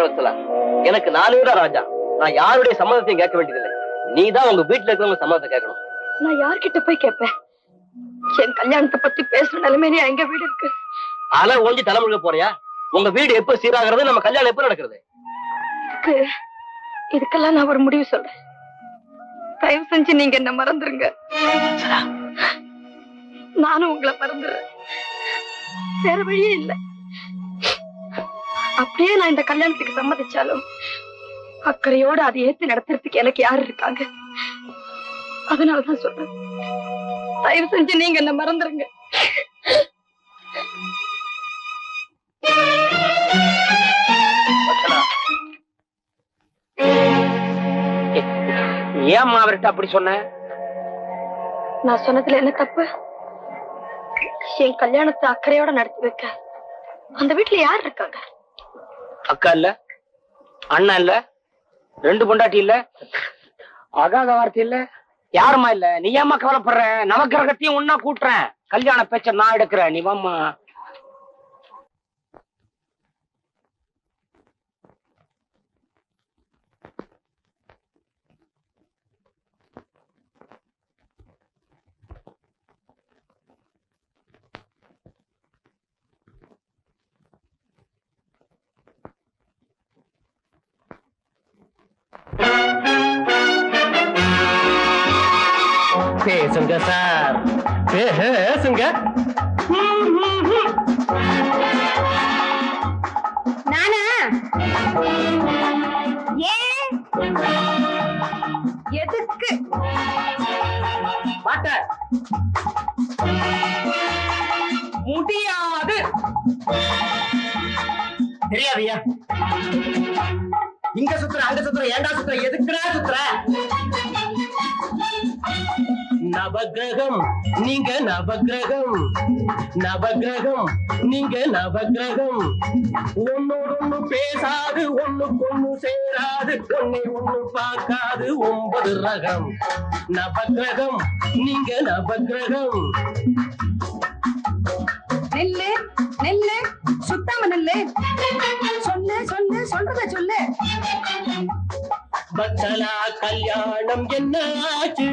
பார்வத்தலா, எனக்கு 4 பேரா ராஜா. நான் யாருடைய சம்மதத்தையும் கேட்க வேண்டியதில்லை. நீதான் உங்க வீட்டுல இருக்கிறவங்க சம்மதத்தை கேட்கணும். நான் யார்கிட்ட போய் கேட்பேன்? என் கல்யாணத்தை பத்தி பேசுற நிலைமையில எங்க வீடு இருக்கு. அல ஒஞ்சி தலைமுழுக போறியா? உங்க வீடு எப்ப சீராகிறது, நம்ம கல்யாணம் எப்ப நடக்கிறது? இதுக்கெல்லாம் நான் ஒரு முடிவு சொல்றேன். தயவு செஞ்சு நீங்க என்ன மறந்துருங்க. நானும் உங்களை மறந்துடுறேன். வேற வழியே இல்லை. அப்படியே நான் இந்த கல்யாணத்துக்கு சம்மதிச்சாலும் அக்கறையோட அதை ஏத்து நடத்துறதுக்கு எனக்கு யாரு இருக்காங்க? அதனாலதான் சொல்றேன், தயவு செஞ்சு நீங்க என்ன மறந்துருங்க. ஏம்மா அவர்கிட்ட அப்படி சொன்ன? நான் சொன்னதுல என்ன தப்பு? என் கல்யாணத்தை அக்கறையோட நடத்தி வைக்க அந்த வீட்டுல யார் இருக்காங்க? அக்கா இல்ல, அண்ணா இல்ல, 2 பொண்டாட்டி இல்ல, அகாத வார்த்தை இல்ல, யாருமா இல்ல. நீ ஏமா கவலைப்படுற? நவக்கிரகத்தையும் ஒன்னா கூட்டுறேன். கல்யாண பேச்ச நான் எடுக்கிறேன். நீ வாம்மா. பேசுங்க சார், பேசுங்க. நானா? ஏன்? எதுக்கு? பாட்ட முடியாது. தெரியாதியா? இங்க சுத்துற, அங்க சுத்துற, ஏண்டா சுத்துற, எதுக்குடா சுத்துற? நவக்கிரகம் நீங்க, நவக்கிரகம் நவக்கிரகம் நீங்க, நவக்கிரகம் ஒன்னோடு ஒண்ணு பேசாது, ஒண்ணுக்கொண்ணு சேராது, ஒன்னை ஒண்ணு பார்க்காது, 9 ரகம். நவக்கிரகம் நீங்க, நவக்கிரகம். நெல்லு நெல்லு, சுத்தாம நெல்லு. சொல்லு சொல்லு, சொல்றத சொல்லு. பத்தலா கல்யாணம் என்னாச்சு?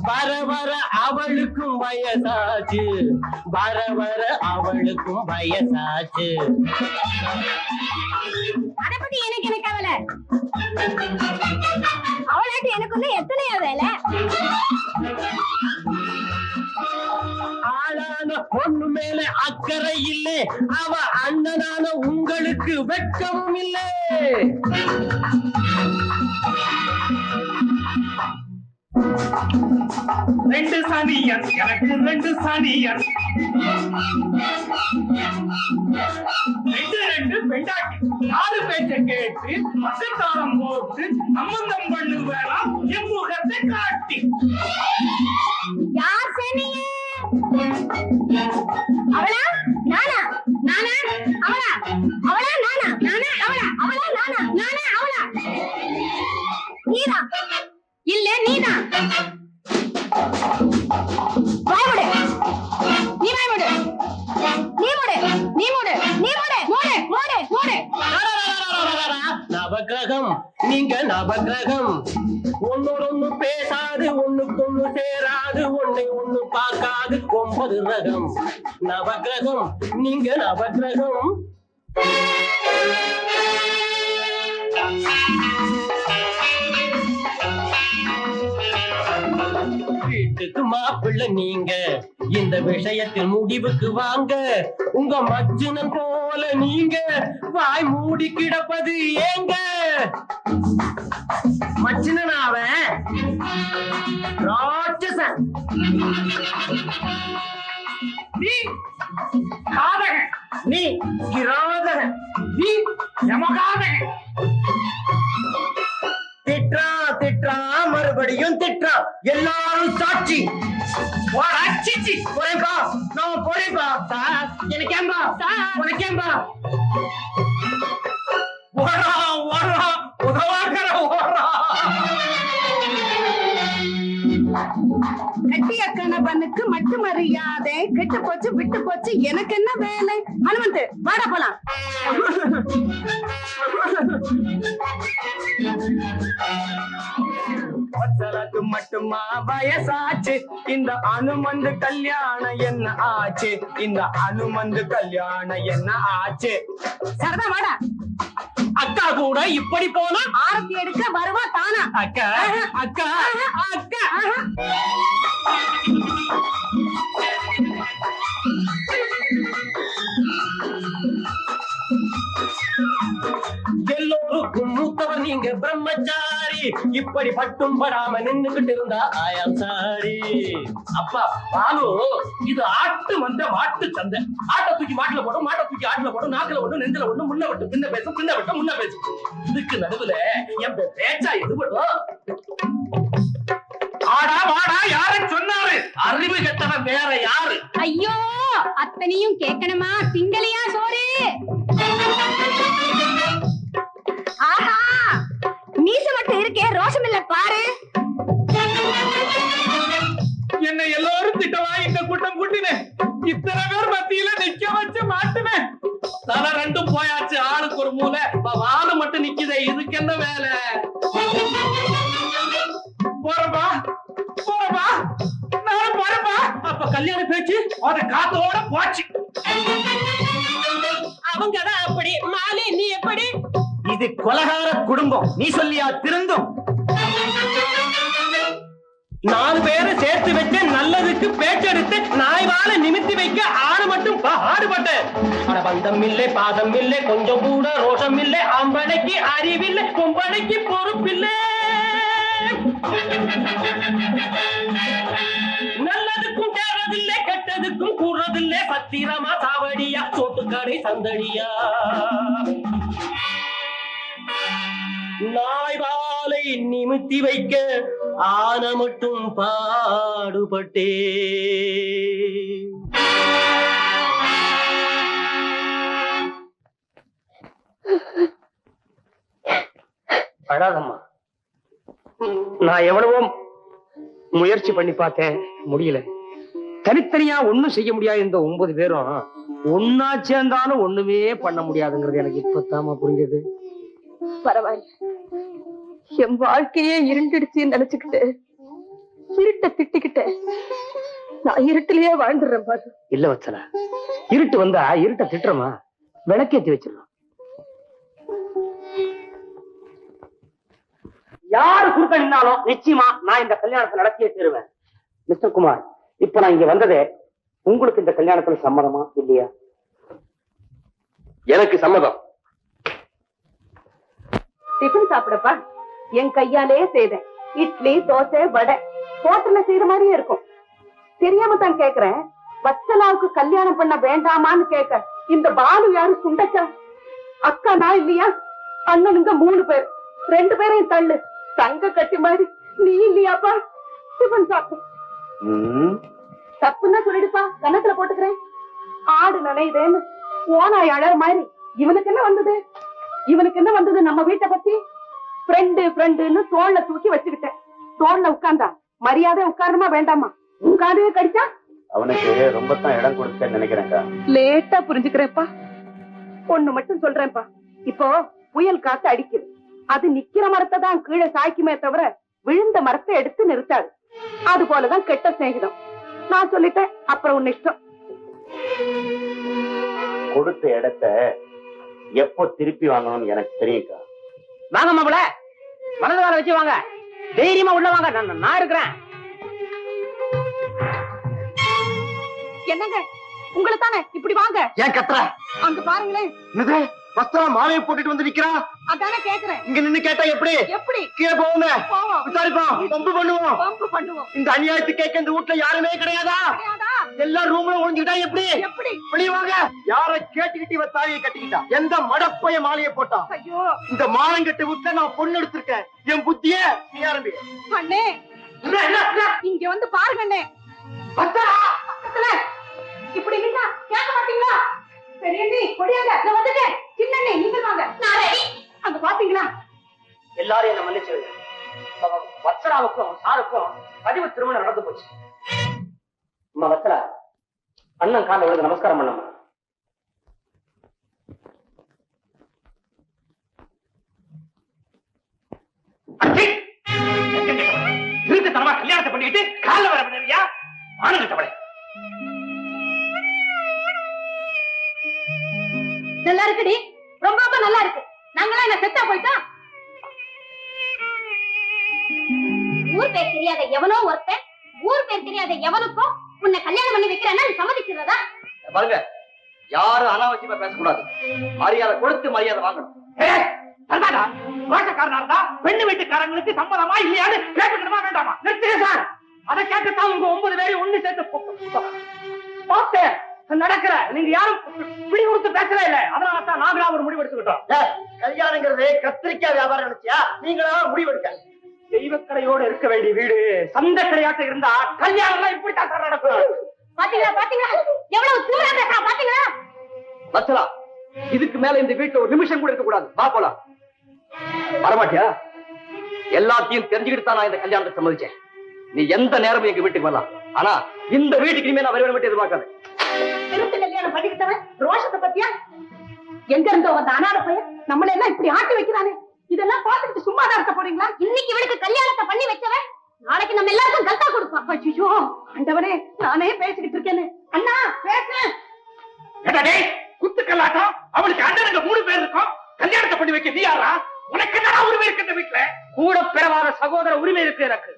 வர வர அவளுக்கும் வயசாச்சு, வர வர அவளுக்கும் வயசாச்சு. அத பத்தி எனக்கு என்ன கவலை? அவளாட்டு எனக்குள்ள எத்தனையோ வேலை. ஆளான பொண்ணு மேல அக்கறை இல்லை, அவ அண்ணனான உங்களுக்கு வெட்கமும் இல்லை. ரெண்டு சனியன், எனக்கு 2 சனியன். 2 பெண்டாட்டி 4 பேச்சை கேட்டு பக்கத்தாரம் போட்டு சம்பந்தம் பண்ணு வேணாம் என் முகத்தை காட்டி. யார் சனியே? அவளா நானா? நானா அவளா? அவளா நானா? நானா அவளா? அவளா நானா? நானா அவளா? நீதா இல்ல நீதா? வாய்முடு, நீ வாய்முடு, நீ மூடு, நீ மூடு, நீ மூடு, மூடு மூடு மூடு. நவக்கிரகம் நீங்க, நவக்கிரகம் ஒன்னோடு ஒண்ணு பேசாது, ஒண்ணுக்கொண்ணு சேராது, ஒன்னை ஒண்ணு பார்க்காது, 9 ரகம். நவக்கிரகம் நீங்க, நவக்கிரகம். வீட்டுக்கு மாப்பிள்ளை நீங்க, இந்த விஷயத்தில் முடிவுக்கு வாங்க. உங்க மச்சினன் போல நீங்க வாய் மூடி கிடப்பது ஏங்க? மச்சினன் அவன் ராட்சசன். நீ காதகன், நீ கிராதகன், நீ யமகாதகன். திட்றான் திட்றான், மறுபடியும் திட்றான். எல்லாரும் சாட்சி. போறேன்பா, நான் போறேன்பா. சார் எனக்கேம்பா, உனக்கேம்பா. ஓடா ஓடா, உதவாக்கிற ஓடா. கட்டிய கணவனுக்கு மட்டு மரியாதை, கெட்டு போச்சு விட்டு போச்சு எனக்கு என்ன வேலை? ஹனுமந்த் வாடா போலாம். காட்டுமா வயசாச்சு இந்த அனுமந்து கல்யாணம் என்ன ஆச்சு இந்த அனுமந்து கல்யாணம் என்ன ஆச்சு சரதா வாடா அக்கா கூட இப்படி போனா ஆரத்தி எடுக்க வருவா தானா அக்கா அக்கா அக்கா எல்லோருக்கும் மூத்தவர் நீங்க பிரம்மச்சாரி இப்படி பட்டும் படாம நின்னுகிட்டு இருந்தா ஆயாம் சாரி அப்பா பாலு இது ஆட்டு வந்த மாட்டு சந்தை ஆட்டை தூக்கி மாட்டுல போடும் மாட்டை தூக்கி ஆட்டுல போடும் நாக்குல ஒண்ணு நெஞ்சில ஒண்ணு முன்ன விட்டு பின்ன பேசும் பின்ன விட்டு முன்ன பேசும் இதுக்கு நடுவுல என் பேச்சா எதுபடும் ஆடா வாடா யாரு சொன்னாரு அறிவு கெட்டவன் வேற யாரு ஐயோ அத்தனையும் கேட்கணுமா திங்களையா சோறு ஆஹா மீச மட்டும் இருக்கே ரோஷம் இல்ல பாரு என்ன எல்லாரும் திட்டவா இந்த கூட்டம் கூட்டினேன் இத்தனை பேர் மத்தியில நிக்க வச்சு மாட்டுவேன் தலை ரெண்டும் போயாச்சு ஆளுக்கு ஒரு மூலை வாழு மட்டும் நிக்குதே இதுக்கு என்ன வேலை போறப்பா போறப்பா நான் போறப்பா அப்ப கல்யாண பேச்சு அது காத்தோட போச்சு அவங்கதான் அப்படி மாலி நீ எப்படி இது கொலகார குடும்பம் நீ சொல்லியா திருந்தும் 4 பேரை சேர்த்து வச்சு நல்லதுக்கு பேச்செடுத்து நாய் வாழ நிமித்தி வைக்க ஆளு மட்டும் ஆடுபட்டேன் பந்தம் இல்லை பாதம் இல்லை கொஞ்சம் கூட ரோஷம் இல்லை ஆம்பளைக்கு அறிவில்லை பொம்பளைக்கு பொறுப்பில்லை நல்லதுக்கும் தேவதில்லை கெட்டதுக்கும் கூறதில்லை பத்திரமா சாவடியா சோட்டுக்கடை சந்தடியா நாய் வாலை நிமித்தி வைக்க ஆன மட்டும் பாடுபட்டே அழாதம்மா நான் எவ்வளவோ முயற்சி பண்ணி பார்த்தேன் முடியல தனித்தனியா ஒண்ணும் செய்ய முடியாது இந்த 9 பேரும் ஒன்னா சேர்ந்தாலும் ஒண்ணுமே பண்ண முடியாதுங்கிறது எனக்கு இப்பத்தாம புரிஞ்சது பரவாயில்ல என் வாழ்க்கையே இருண்டுடுச்சுன்னு நினைச்சுக்கிட்டு இருட்ட திட்டிக்கிட்டு நான் இருட்டிலேயே வாழ்ந்துடுறேன் பாரு இல்ல வச்சல இருட்டு வந்தா இருட்ட திட்டுறமா விளக்கேத்தி வச்சிடலாம் யாரு குறுக்க நின்னாலும் நிச்சயமா நான் இந்த கல்யாணத்தை நடத்தியே தருவேன் மிஸ்டர் குமார் இப்ப நான் இங்க வந்ததே உங்களுக்கு இந்த கல்யாணத்துல சம்மதமா இல்லையா எனக்கு சம்மதம் டிஃபன் சாப்பிடப்பா என் கையாலே செய்தேன் இட்லி தோசை வடை ஹோட்டல்ல செய்யற மாதிரியே இருக்கும் தெரியாம தான் கேக்குறேன் வச்சலாவுக்கு கல்யாணம் பண்ண வேண்டாமான்னு கேட்க இந்த பாலு யாரு சுண்டச்சா அக்கா நான் இல்லையா அண்ணனுங்க 3 பேர் 2 பேரையும் தள்ளு தங்க கட்டி மாதிரி நீ இல்லையாப்பா டிஃபன் சாப்பிடு தப்புன்னா சொல்லிடுப்பா கணக்குல போட்டுக்கிறேன் ஆடு நனையுதேன்னு ஓனாய் அழற மாதிரி இவனுக்கு என்ன வந்தது நம்ம வீட்டை பத்தி ஃப்ரெண்டுன்னு தோல்ல தூக்கி வச்சுக்கிட்டேன் தோல்ல உட்கார்ந்தா மரியாதை உட்காரணுமா வேண்டாமா உட்கார்ந்தே கடிச்சா அவனுக்கு ரொம்ப தான் இடம் கொடுத்தேன்னு நினைக்கிறேன்க்கா லேட்டா புரிஞ்சுக்கிறேன்ப்பா ஒண்ணு மட்டும் சொல்றேன்ப்பா இப்போ புயல் காத்து அடிக்குது அது நிக்கிற மரத்தை தான் கீழே சாய்க்குமே தவிர விழுந்த மரத்தை எடுத்து நிறுத்தாது அது போலதான் கெட்ட சிநேகிதம் நான் சொல்லிட்டேன் அப்புறம் உன்ன இஷ்டம் கொடுத்த இடத்த எப்போ திருப்பி வாங்கணும்னு எனக்கு தெரியும்க்கா வாங்க மாப்பிள மனது வர வச்சு வாங்க தைரியமா உள்ள வாங்க நான் இருக்கிறேன் என்னங்க உங்களை தானே இப்படி வாங்க ஏன் கத்துற அங்க பாருங்களேன் இது வஸ்திரம் மாலையை போட்டுட்டு வந்து நிக்கிறான் அதானே கேக்குறேன் இங்க நின்னு கேட்டா எப்படி எப்படி கீழே போவோங்க போவோம் விசாரிப்போம் பம்பு பண்ணுவோம் பம்பு பண்ணுவோம் இந்த அநியாயத்து கேட்க இந்த வீட்டுல யாருமே கிடையாதா எல்லா ரூம்ல ஒழிஞ்சுக்கிட்டா எப்படி எப்படி வெளிய வாங்க யார கேட்டுக்கிட்டு இவ தாலியை கட்டிக்கிட்டா எந்த மடப்பைய மாலையை போட்டா ஐயோ இந்த மானங்கட்ட வீட்டுல நான் பொண்ணு எடுத்திருக்கேன் என் புத்திய நீ ஆரம்பி அண்ணே இங்க வந்து பாருங்க அண்ணே இப்படி நின்னா கேட்க மாட்டீங்களா பெரியண்ணி கொடியாங்க நான் வந்துட்டேன் சின்னண்ணே நீங்க வாங்க நான் ரெடி அங்க பாத்தீங்களா எல்லாரும் என்ன மன்னிச்சு வத்சராவுக்கும் சாருக்கும் பதிவு திருமணம் நடந்து போச்சு அம்மா வத்சரா அண்ணன் கால விழுந்து நமஸ்காரம் பண்ணம்மா தரமா பண்ணிட்டு கால வர பண்ணியா ஆனந்தப்பட நல்லா இருக்குடி, ரொம்ப ரொம்ப நல்லா இருக்கு. நாங்களாம் என்ன செத்தா போயிட்டா? ஊர் பேர் தெரியாத எவனோ ஒருத்தன் ஊர் பேர் தெரியாத எவனுக்கும் உன்னை கல்யாணம் பண்ணி வைக்கிறேன்னா நீ சம்மதிக்கிறதா? பாருங்க, யாரும் அனாவசியமா பேசக்கூடாது. மரியாதை கொடுத்து மரியாதை வாங்கணும். பெண்ணு வீட்டுக்காரங்களுக்கு சம்மதமா இல்லையான்னு கேட்டுக்கணுமா வேண்டாமா? நிறுத்துங்க சார். அதை கேட்டுத்தான் உங்க 9 பேரையும் ஒண்ணு சேர்த்து பார்த்தேன் நடக்கிற. நீங்க யாரும் பிடி கொடுத்து பேசவே இல்லை. அதனாலதான் நாங்களா ஒரு முடிவு எடுத்துக்கிட்டோம். கல்யாணங்கிறது கத்திரிக்காய் வியாபாரம் நினைச்சியா? நீங்களா முடிவெடுக்க. தெய்வக்கரையோடு இருக்க வேண்டிய வீடு சந்தை கிடையாட்ட இருந்தா கல்யாணம் எல்லாம் இப்படித்தான் சார் நடக்கும். பாத்தீங்களா பாத்தீங்களா எவ்வளவு தூரா பேசா பாத்தீங்களா? வச்சலா, இதுக்கு மேல இந்த வீட்டுல ஒரு நிமிஷம் கூட இருக்க கூடாது. வா போலாம். வரமாட்டியா? எல்லாத்தையும் தெரிஞ்சுக்கிட்டு தான் நான் இந்த கல்யாணத்தை சம்மதிச்சேன். நீ எந்த நேரமும் எங்க வீட்டுக்கு வரலாம். ஆனா இந்த வீட்டுக்கு இனிமே நான் வருவேன் மட்டும் எதிர்பார்க்காது. திருட்டு கல்யாணம் பண்ணிக்கிட்டவன் ரோஷத்தை பத்தியா? எங்க இருந்தோ வந்த அனாதை பையன் நம்மள எல்லாம் இப்படி ஆட்டி வைக்கிறானே. இதெல்லாம் பார்த்துட்டு சும்மா தான் இருக்க போறீங்களா? இன்னைக்கு இவனுக்கு கல்யாணத்தை பண்ணி வச்சவன் நாளைக்கு நம்ம எல்லாருக்கும் கல்தா கொடுப்பான். ஐயோ ஆண்டவனே, நானே பேசிக்கிட்டு இருக்கேன்னு. அண்ணா பேசு. குத்துக்கல்லாட்டம். அவனுக்கு அண்ணனுங்க 3 பேர் இருக்கும். கல்யாணத்தை பண்ணி வைக்க நீ யாரா? உனக்கு என்ன உரிமை இருக்கு? இந்த வீட்டுல கூட பிறவாத சகோதர உரிமை இருக்கு எனக்கு.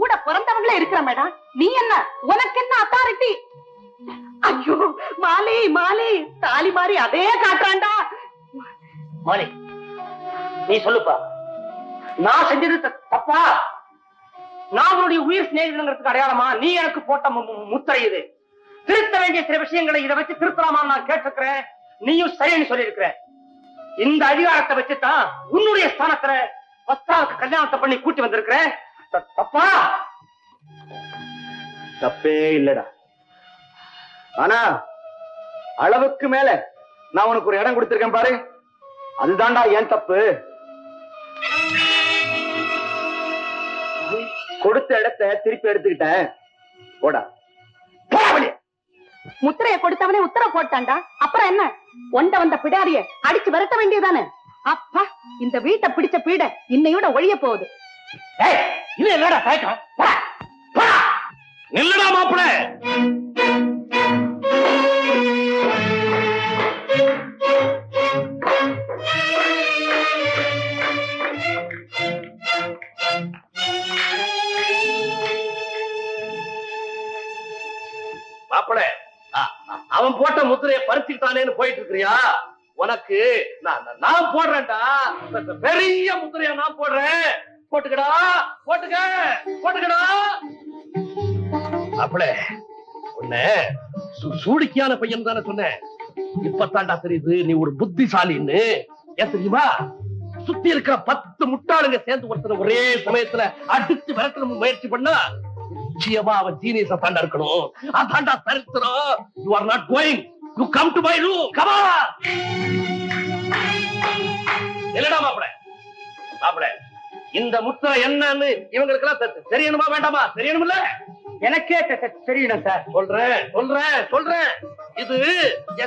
கூட பிறந்தவங்களே இருக்கிற மேடம், நீ என்ன? உனக்கு என்ன அத்தாரிட்டி? ஐயோ மாலி மாலி, தாலி மாறி அதே காட்டுறான்டா. மாலி, நீ சொல்லுப்பா, நான் செஞ்சது தப்பா? நான் உன்னுடைய உயிர் சிநேகிதங்கிறதுக்கு அடையாளமா நீ எனக்கு போட்ட முத்திரை இது? திருத்த வேண்டிய சில விஷயங்களை இதை வச்சு திருத்தலாமா நான் கேட்டிருக்கிறேன். நீயும் சரின்னு சொல்லியிருக்கிற. இந்த அதிகாரத்தை வச்சுதான் உன்னுடைய ஸ்தானத்துல பத்தாவுக்கு கல்யாணத்தை பண்ணி கூட்டி வந்திருக்கிற. தப்பா? தப்பே இல்லடா. ஆனா அளவுக்கு மேல நான் உனக்கு ஒரு இடம் கொடுத்திருக்கேன் பாரு, அதுதான்டா ஏன் தப்பு. கொடுத்த இடத்தை திருப்பி எடுத்துக்கிட்டேன். போடா. முத்திரைய கொடுத்தவனே உத்தரவு போட்டான்டா. அப்புறம் என்ன? ஒண்ட வந்த பிடாரிய அடிச்சு விரட்ட வேண்டியதானே? அப்பா, இந்த வீட்டை பிடிச்ச பீட இன்னையோட ஒழிய போகுது. இது என்னடா தயக்கம்? நில்லுடா மாப்பிள. மாப்பிள, அவன் போட்ட முத்திரையை பறிச்சுக்கிட்டானேன்னு போயிட்டு இருக்கிறியா? உனக்கு நான் போடுறேன்டா. பெரிய முத்திரையா நான் போடுறேன். போட்டுக்கடா, போட்டுக்க, போட்டுக்கடா. அப்பள உன்ன சூடிக்கையான பையன் தானே சொன்னேன். இப்பத்தாண்டா தெரியுது நீ ஒரு புத்திசாலின்னு. ஏன் தெரியுமா? சுத்தி இருக்கிற 10 முட்டாளுங்க சேர்ந்து ஒருத்தர ஒரே சமயத்துல அடிச்சு விரட்டணும் முயற்சி பண்ணா நிச்சயமா அவன் ஜீனியஸா தாண்டா இருக்கணும். அதாண்டா சரித்திரம். You are not going. You come to my room. Come on. இல்லடா மாப்பிள, மாப்பிள, இந்த முத்திரை என்னன்னு இவங்களுக்கு எல்லாம் தெரியணுமா வேண்டாமா? தெரியணும்ல? எனக்கே தெரியணும் சார். சொல்றேன் சொல்றேன் சொல்றேன். இது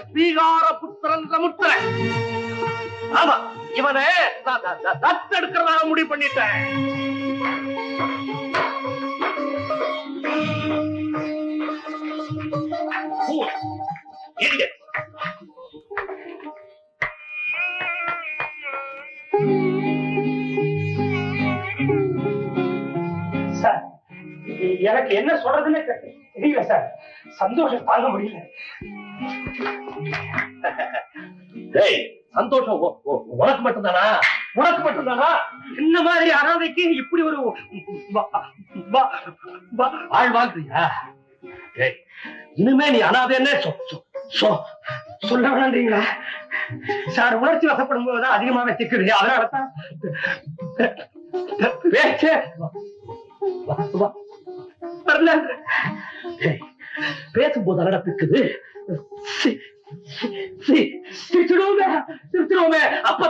ஸ்ரீகார புத்திரன் முத்திரை. ஆமா, இவனை தத்தெடுக்கிறதா முடிவு பண்ணிட்டேன். சார், எனக்கு என்ன சொல்றதுன்னு தெரியல சார். சந்தோஷம் தாங்க முடியல. சந்தோஷம் உனக்கு மட்டும்தானா? உனக்கு மட்டும்தானா? இந்த மாதிரி அனாதைக்கு இப்படி ஒரு ஆள் வாழ்றியா? இனிமே நீ அனாதை என்ன சொல்ல வேணான்றீங்களா சார்? உணர்ச்சி வசப்படும் போதுதான் அதிகமாக திக்குது. அதனாலதான் பேச்ச பேசும்போது அதோட திக்குது. சிரிச்சிடுவோமே அப்ப